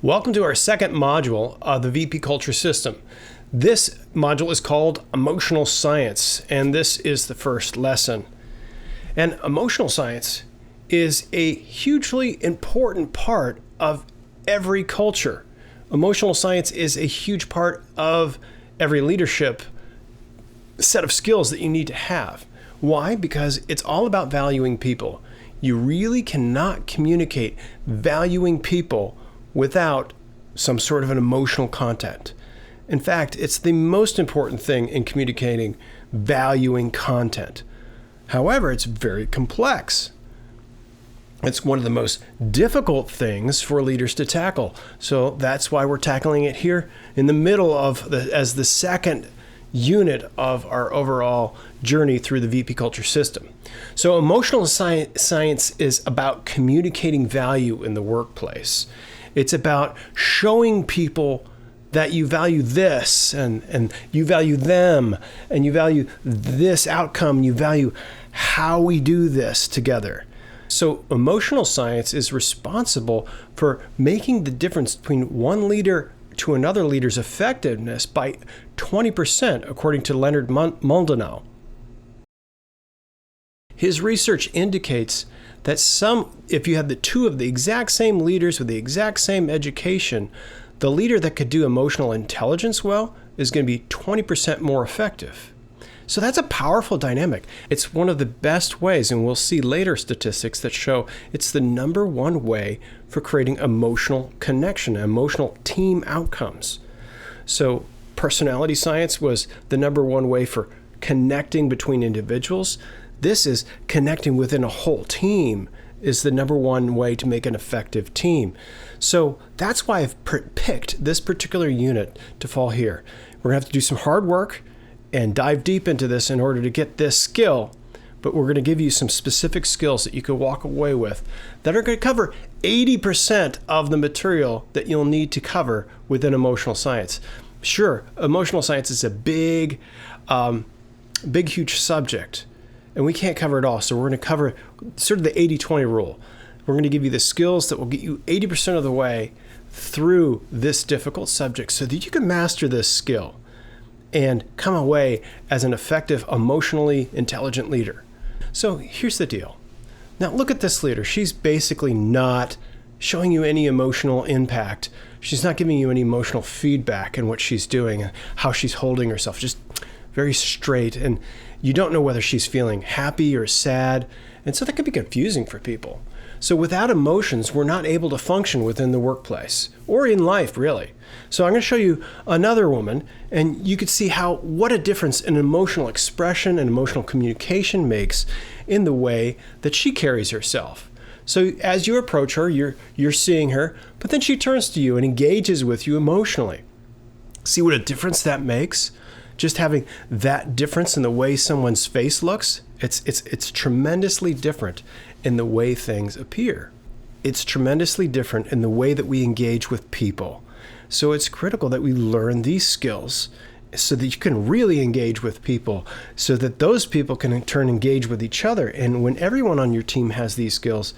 Welcome to our second module of the VP Culture System. This module is called Emotional Science, and this is the first lesson. And emotional science is a hugely important part of every culture. Emotional science is a huge part of every leadership set of skills that you need to have. Why? Because it's all about valuing people. You really cannot communicate valuing people without some sort of an emotional content. In fact, it's the most important thing in communicating valuing content. However, it's very complex. It's one of the most difficult things for leaders to tackle. So that's why we're tackling it here in the middle of as the second unit of our overall journey through the VP Culture System. So emotional science is about communicating value in the workplace. It's about showing people that you value this and you value them and you value this outcome, you value how we do this together. So emotional science is responsible for making the difference between one leader to another leader's effectiveness by 20%, according to Leonard Mlodinow. His research indicates that if you have the two of the exact same leaders with the exact same education, the leader that could do emotional intelligence well is going to be 20% more effective. So that's a powerful dynamic. It's one of the best ways, and we'll see later statistics that show it's the number one way for creating emotional connection, emotional team outcomes. So personality science was the number one way for connecting between individuals. This is connecting within a whole team is the number one way to make an effective team. So that's why I've picked this particular unit to fall here. We're going to have to do some hard work and dive deep into this in order to get this skill, but we're going to give you some specific skills that you can walk away with that are going to cover 80% of the material that you'll need to cover within emotional science. Sure, emotional science is a big, huge subject, and we can't cover it all. So we're going to cover sort of the 80-20 rule. We're going to give you the skills that will get you 80% of the way through this difficult subject so that you can master this skill and come away as an effective, emotionally intelligent leader. So here's the deal. Now look at this leader. She's basically not showing you any emotional impact. She's not giving you any emotional feedback in what she's doing and how she's holding herself. Just very straight, and you don't know whether she's feeling happy or sad, and so that can be confusing for people. So without emotions, we're not able to function within the workplace or in life, really. So I'm going to show you another woman, and you could see what a difference an emotional expression and emotional communication makes in the way that she carries herself. So as you approach her, you're seeing her, but then she turns to you and engages with you emotionally. See what a difference that makes? Just having that difference in the way someone's face looks, it's tremendously different in the way things appear. It's tremendously different in the way that we engage with people. So it's critical that we learn these skills so that you can really engage with people, so that those people can in turn engage with each other. And when everyone on your team has these skills,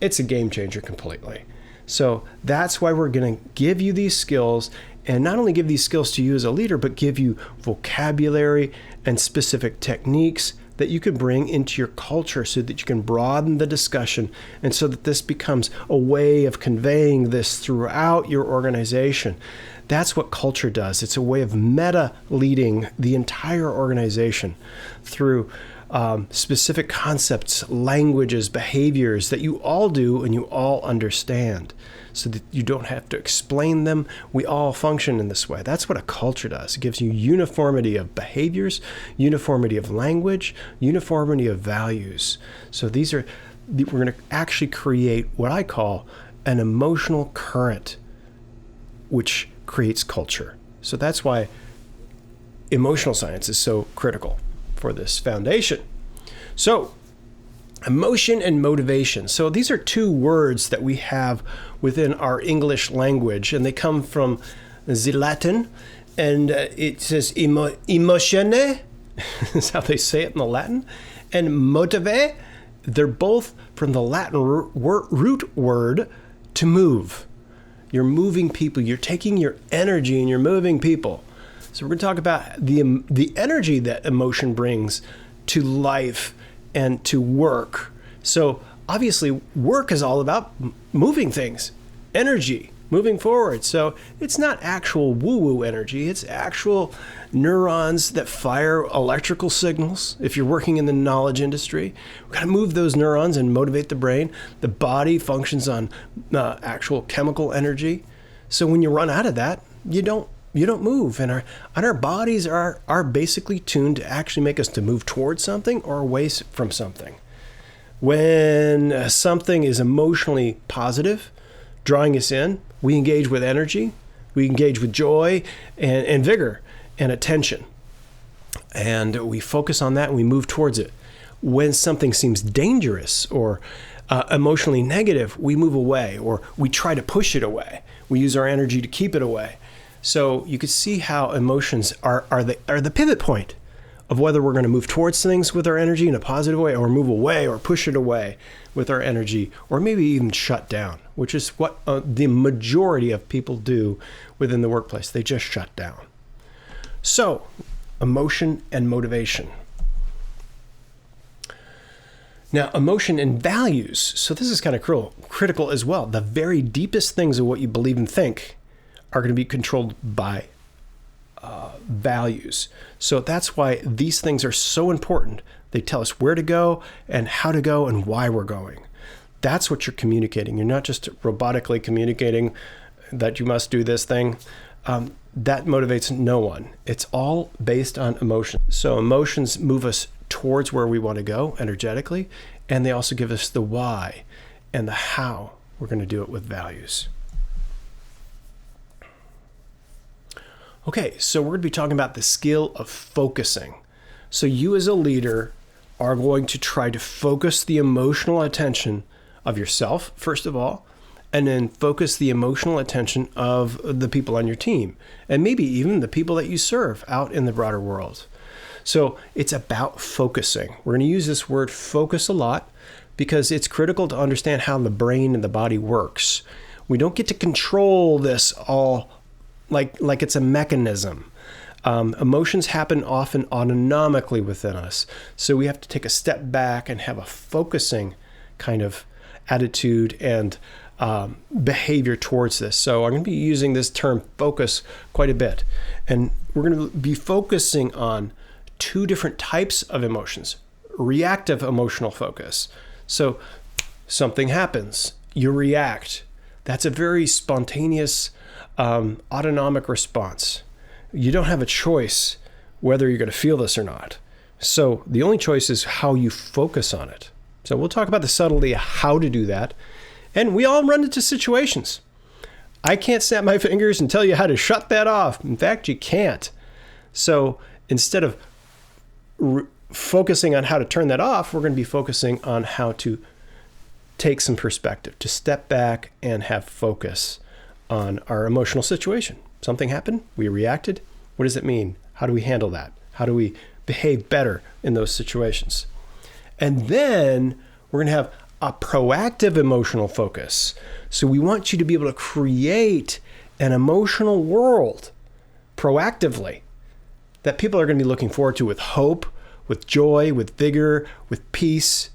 it's a game changer completely. So that's why we're going to give you these skills, and not only give these skills to you as a leader, but give you vocabulary and specific techniques that you can bring into your culture so that you can broaden the discussion, and so that this becomes a way of conveying this throughout your organization. That's what culture does. It's a way of meta leading the entire organization through specific concepts, languages, behaviors that you all do and you all understand, so that you don't have to explain them. We all function in this way. That's what a culture does. It gives you uniformity of behaviors, uniformity of language, uniformity of values. So we're going to actually create what I call an emotional current, which creates culture. So that's why emotional science is so critical for this foundation. So emotion and motivation. So these are two words that we have within our English language, and they come from the Latin, and it says emotione, is how they say it in the Latin, and motive. They're both from the Latin root word to move. You're moving people. You're taking your energy and you're moving people. So we're going to talk about the energy that emotion brings to life and to work. So obviously work is all about moving things, energy, moving forward. So it's not actual woo-woo energy. It's actual neurons that fire electrical signals. If you're working in the knowledge industry, we've got to move those neurons and motivate the brain. The body functions on actual chemical energy. So when you run out of that, you don't move. And our bodies are basically tuned to actually make us to move towards something or away from something. When something is emotionally positive, drawing us in, we engage with energy, we engage with joy and vigor and attention. And we focus on that and we move towards it. When something seems dangerous or emotionally negative, we move away or we try to push it away. We use our energy to keep it away. So you can see how emotions are the pivot point of whether we're going to move towards things with our energy in a positive way or move away or push it away with our energy, or maybe even shut down, which is what the majority of people do within the workplace. They just shut down. So, emotion and motivation. Now, emotion and values. So this is kind of critical as well. The very deepest things of what you believe and think are going to be controlled by values. So that's why these things are so important. They tell us where to go and how to go and why we're going. That's what you're communicating. You're not just robotically communicating that you must do this thing. That motivates no one. It's all based on emotion. So emotions move us towards where we want to go energetically, and they also give us the why and the how we're going to do it with values. Okay, so we're going to be talking about the skill of focusing. So you as a leader are going to try to focus the emotional attention of yourself, first of all, and then focus the emotional attention of the people on your team, and maybe even the people that you serve out in the broader world. So it's about focusing. We're going to use this word focus a lot because it's critical to understand how the brain and the body works. We don't get to control this all like it's a mechanism. Emotions happen often autonomically within us. So we have to take a step back and have a focusing kind of attitude and behavior towards this. So I'm going to be using this term focus quite a bit. And we're going to be focusing on two different types of emotions. Reactive emotional focus. So something happens, you react. That's a very spontaneous autonomic response. You don't have a choice whether you're going to feel this or not. So the only choice is how you focus on it. So we'll talk about the subtlety of how to do that. And we all run into situations. I can't snap my fingers and tell you how to shut that off. In fact, you can't. So instead of focusing on how to turn that off, we're going to be focusing on how to take some perspective, to step back and have focus on our emotional situation. Something happened, we reacted. What does it mean? How do we handle that? How do we behave better in those situations? And then we're going to have a proactive emotional focus. So we want you to be able to create an emotional world proactively that people are going to be looking forward to with hope, with joy, with vigor, with peace,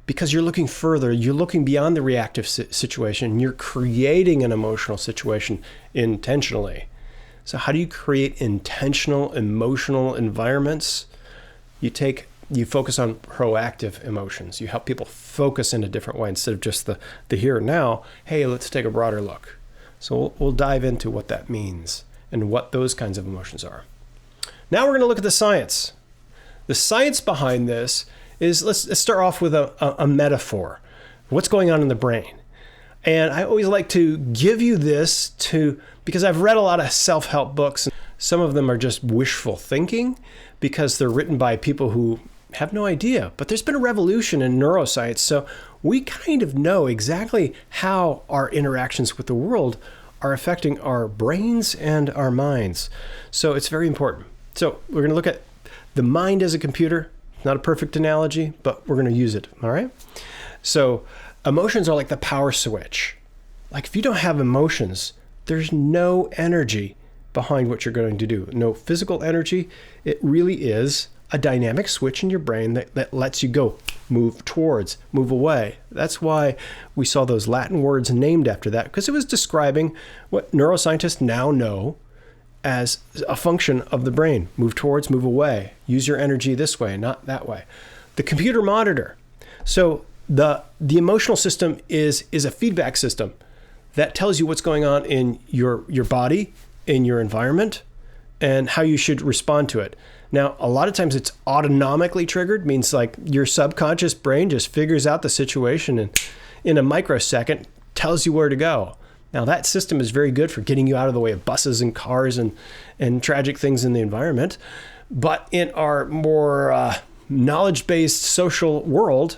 because you're looking further, you're looking beyond the reactive situation, you're creating an emotional situation intentionally. So how do you create intentional emotional environments? You focus on proactive emotions. You help people focus in a different way instead of just the here and now. Hey, let's take a broader look. So we'll dive into what that means and what those kinds of emotions are. Now we're going to look at the science. The science behind this is, let's start off with a metaphor. What's going on in the brain? And I always like to give you this because I've read a lot of self-help books. Some of them are just wishful thinking because they're written by people who have no idea. But there's been a revolution in neuroscience. So we kind of know exactly how our interactions with the world are affecting our brains and our minds. So it's very important. So we're going to look at the mind as a computer. Not a perfect analogy, but we're going to use it, all right? So emotions are like the power switch. Like if you don't have emotions, there's no energy behind what you're going to do. No physical energy. It really is a dynamic switch in your brain that lets you go, move towards, move away. That's why we saw those Latin words named after that, because it was describing what neuroscientists now know as a function of the brain. Move towards, move away. Use your energy this way, not that way. The computer monitor. So the emotional system is a feedback system that tells you what's going on in your body, in your environment, and how you should respond to it. Now, a lot of times it's autonomically triggered, means like your subconscious brain just figures out the situation and in a microsecond tells you where to go. Now, that system is very good for getting you out of the way of buses and cars and tragic things in the environment. But in our more knowledge-based social world,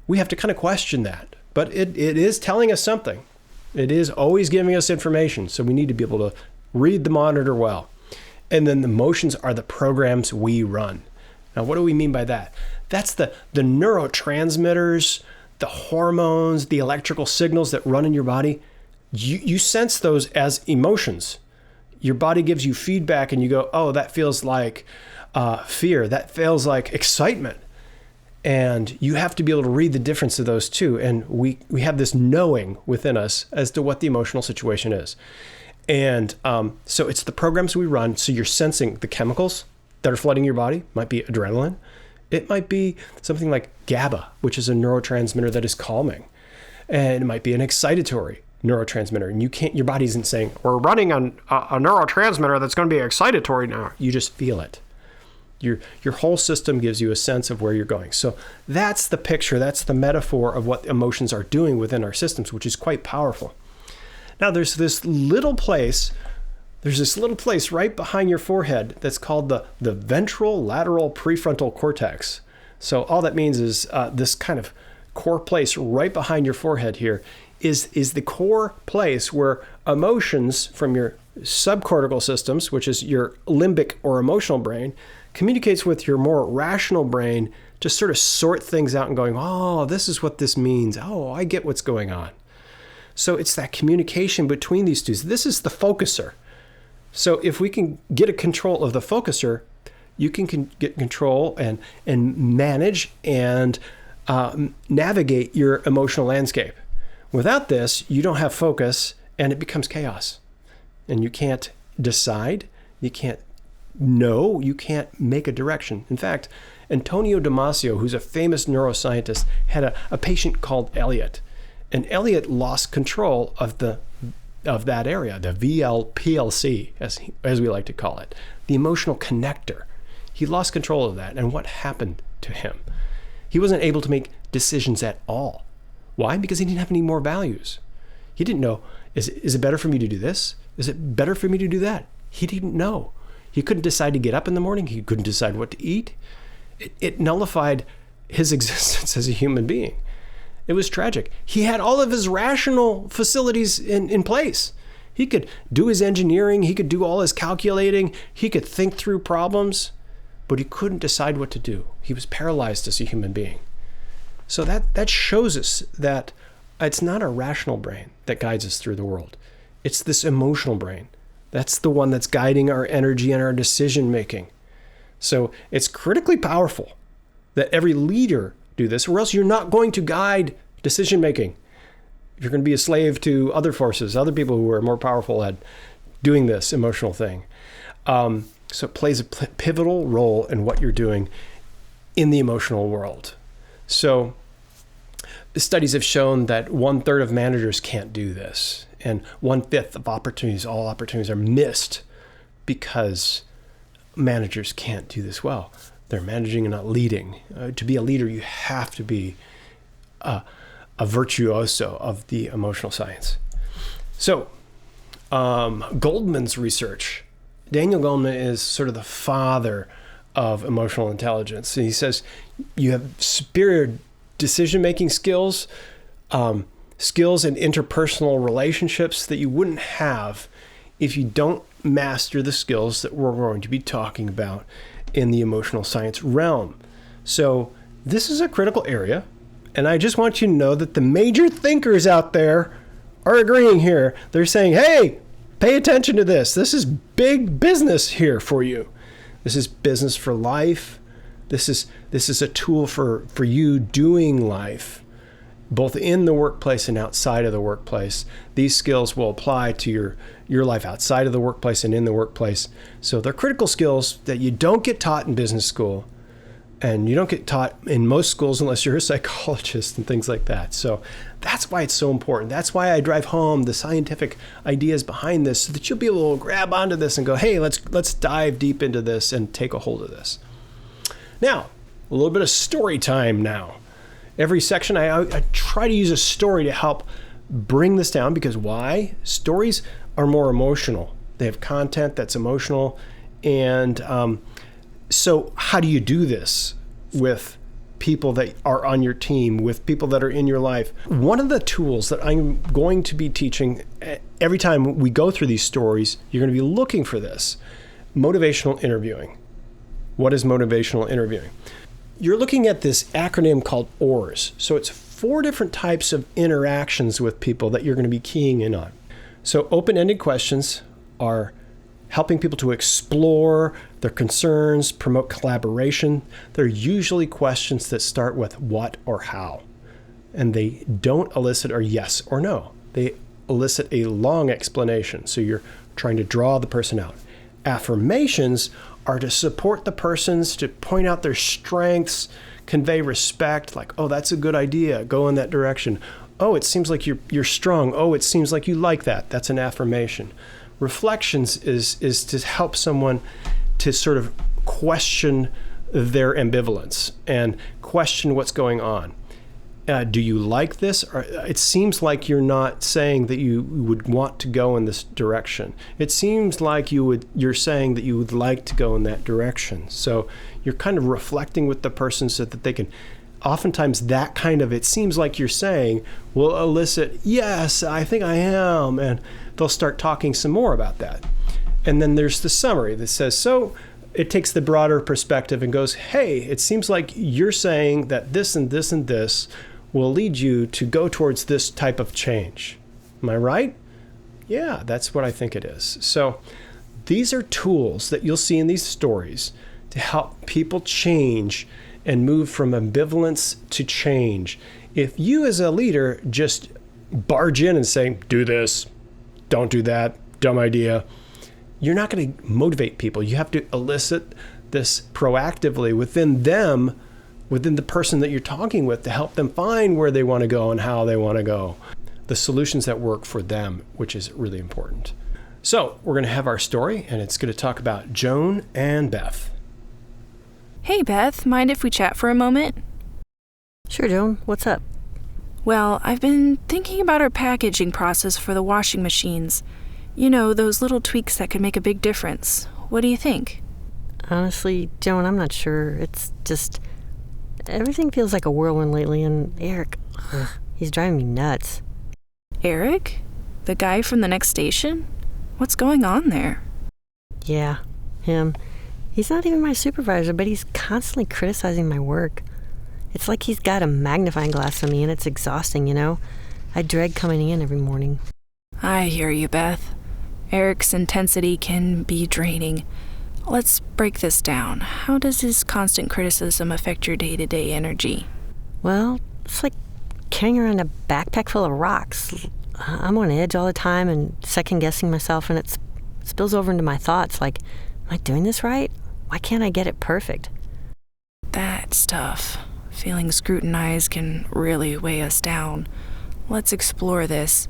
we have to kind of question that. But it is telling us something. It is always giving us information. So we need to be able to read the monitor well. And then the emotions are the programs we run. Now, what do we mean by that? That's the neurotransmitters, the hormones, the electrical signals that run in your body. You sense those as emotions. Your body gives you feedback and you go, oh, that feels like fear. That feels like excitement. And you have to be able to read the difference of those two. And we have this knowing within us as to what the emotional situation is. And so it's the programs we run. So you're sensing the chemicals that are flooding your body. Might be adrenaline. It might be something like GABA, which is a neurotransmitter that is calming. And it might be an excitatory neurotransmitter. And your body isn't saying, we're running a neurotransmitter that's going to be excitatory now. You just feel it. Your whole system gives you a sense of where you're going. So that's the picture. That's the metaphor of what emotions are doing within our systems, which is quite powerful. Now, there's this little place right behind your forehead that's called the ventral lateral prefrontal cortex. So all that means is this kind of core place right behind your forehead here is the core place where emotions from your subcortical systems, which is your limbic or emotional brain, communicates with your more rational brain to sort of sort things out and going, oh, this is what this means. Oh, I get what's going on. So it's that communication between these two. This is the focuser. So if we can get a control of the focuser, you can get control and manage and navigate your emotional landscape. Without this, you don't have focus and it becomes chaos. And you can't decide, you can't know, you can't make a direction. In fact, Antonio Damasio, who's a famous neuroscientist, had a patient called Elliot. And Elliot lost control of that area, the VLPLC, as we like to call it, the emotional connector. He lost control of that. And what happened to him? He wasn't able to make decisions at all. Why? Because he didn't have any more values. He didn't know, is it better for me to do this? Is it better for me to do that? He didn't know. He couldn't decide to get up in the morning. He couldn't decide what to eat. It nullified his existence as a human being. It was tragic. He had all of his rational facilities in place. He could do his engineering. He could do all his calculating. He could think through problems, but he couldn't decide what to do. He was paralyzed as a human being. So that shows us that it's not a rational brain that guides us through the world. It's this emotional brain. That's the one that's guiding our energy and our decision making. So it's critically powerful that every leader do this, or else you're not going to guide decision making. You're going to be a slave to other forces, other people who are more powerful at doing this emotional thing. So it plays a pivotal role in what you're doing in the emotional world. So studies have shown that 1/3 of managers can't do this, and 1/5 of all opportunities are missed because managers can't do this well. They're managing and not leading. To be a leader, you have to be a virtuoso of the emotional science. So Goldman's research, Daniel Goldman is sort of the father of emotional intelligence. And he says you have superior decision-making skills, skills in interpersonal relationships that you wouldn't have if you don't master the skills that we're going to be talking about in the emotional science realm. So this is a critical area. And I just want you to know that the major thinkers out there are agreeing here. They're saying, hey, Pay attention to this. This is big business here for you. This is business for life. This is a tool for you doing life, both in the workplace and outside of the workplace. These skills will apply to your life outside of the workplace and in the workplace. So they're critical skills that you don't get taught in business school, and you don't get taught in most schools unless you're a psychologist and things like that. So that's why it's so important. That's why I drive home the scientific ideas behind this, so that you'll be able to grab onto this and go, hey, let's dive deep into this and take a hold of this. Now, a little bit of story time now. Every section, I try to use a story to help bring this down, because why? Stories are more emotional. They have content that's emotional. And so how do you do this with people that are on your team, with people that are in your life? One of the tools that I'm going to be teaching every time we go through these stories, you're going to be looking for this: motivational interviewing. What is motivational interviewing? You're looking at this acronym called OARS. So it's 4 different types of interactions with people that you're going to be keying in on. So open-ended questions are helping people to explore their concerns, promote collaboration. They're usually questions that start with what or how, and they don't elicit a yes or no. They elicit a long explanation. So you're trying to draw the person out. Affirmations are to support the persons, to point out their strengths, convey respect, like, oh, that's a good idea, go in that direction. Oh, it seems like you're strong. Oh, it seems like you like that. That's an affirmation. Reflections is to help someone to sort of question their ambivalence and question what's going on. Do you like this? Or it seems like you're not saying that you would want to go in this direction. It seems like you're saying that you would like to go in that direction. So you're kind of reflecting with the person so that they can, oftentimes that kind of, it seems like you're saying, will elicit, yes, I think I am. And they'll start talking some more about that. And then there's the summary that says, so it takes the broader perspective and goes, hey, it seems like you're saying that this and this and this will lead you to go towards this type of change. Am I right? Yeah, that's what I think it is. So these are tools that you'll see in these stories to help people change and move from ambivalence to change. If you as a leader just barge in and say, do this, don't do that, dumb idea, you're not going to motivate people. You have to elicit this proactively within them, within the person that you're talking with, to help them find where they want to go and how they want to go. The solutions that work for them, which is really important. So we're going to have our story, and it's going to talk about Joan and Beth. Hey, Beth, mind if we chat for a moment? Sure, Joan. What's up? Well, I've been thinking about our packaging process for the washing machines. You know, those little tweaks that could make a big difference. What do you think? Honestly, Joan, I'm not sure. It's just, everything feels like a whirlwind lately, and Eric, he's driving me nuts. Eric? The guy from the next station? What's going on there? Yeah, him. He's not even my supervisor, but he's constantly criticizing my work. It's like he's got a magnifying glass on me, and it's exhausting, you know? I dread coming in every morning. I hear you, Beth. Eric's intensity can be draining. Let's break this down. How does his constant criticism affect your day-to-day energy? Well, it's like carrying around a backpack full of rocks. I'm on edge all the time and second-guessing myself, and it spills over into my thoughts like, am I doing this right? Why can't I get it perfect? That's tough. Feeling scrutinized can really weigh us down. Let's explore this.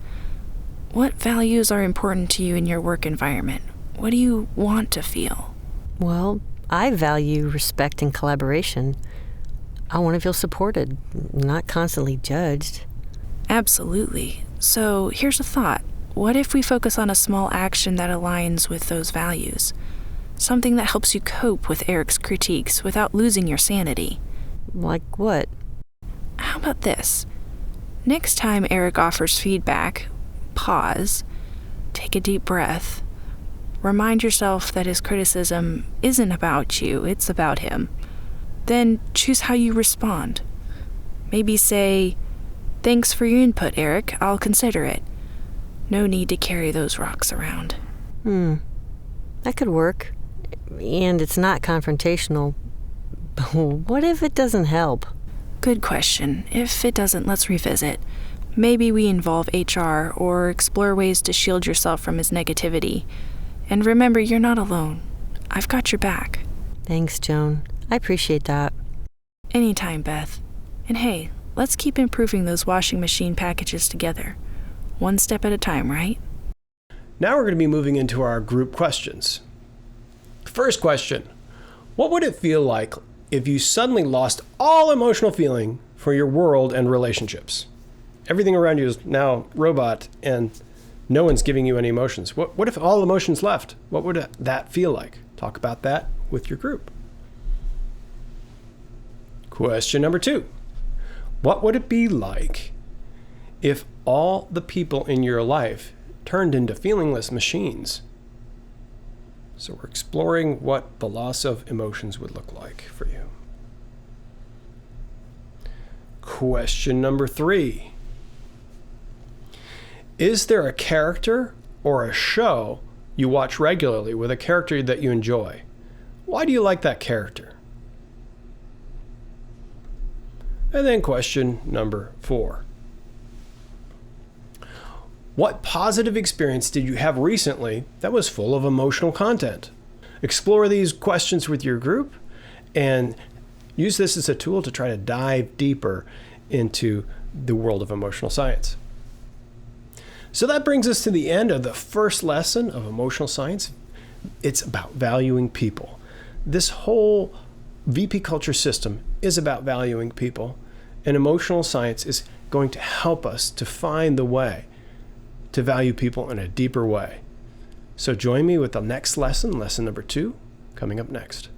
What values are important to you in your work environment? What do you want to feel? Well, I value respect and collaboration. I want to feel supported, not constantly judged. Absolutely. So here's a thought. What if we focus on a small action that aligns with those values? Something that helps you cope with Eric's critiques without losing your sanity. Like what? How about this? Next time Eric offers feedback, pause, take a deep breath. Remind yourself that his criticism isn't about you, it's about him. Then choose how you respond. Maybe say, "Thanks for your input, Eric, I'll consider it." No need to carry those rocks around. That could work. And it's not confrontational. But what if it doesn't help? Good question. If it doesn't, let's revisit. Maybe we involve HR or explore ways to shield yourself from his negativity. And remember, you're not alone. I've got your back. Thanks, Joan. I appreciate that. Anytime, Beth. And hey, let's keep improving those washing machine packages together. One step at a time, right? Now we're going to be moving into our group questions. First question: what would it feel like if you suddenly lost all emotional feeling for your world and relationships? Everything around you is now robot and no one's giving you any emotions. What if all emotions left? What would that feel like? Talk about that with your group. Question number 2. What would it be like if all the people in your life turned into feelingless machines? So we're exploring what the loss of emotions would look like for you. Question number 3. Is there a character or a show you watch regularly with a character that you enjoy? Why do you like that character? And then question number 4. What positive experience did you have recently that was full of emotional content? Explore these questions with your group and use this as a tool to try to dive deeper into the world of emotional science. So that brings us to the end of the first lesson of emotional science. It's about valuing people. This whole VP culture system is about valuing people, and emotional science is going to help us to find the way to value people in a deeper way. So join me with the next lesson, lesson number 2, coming up next.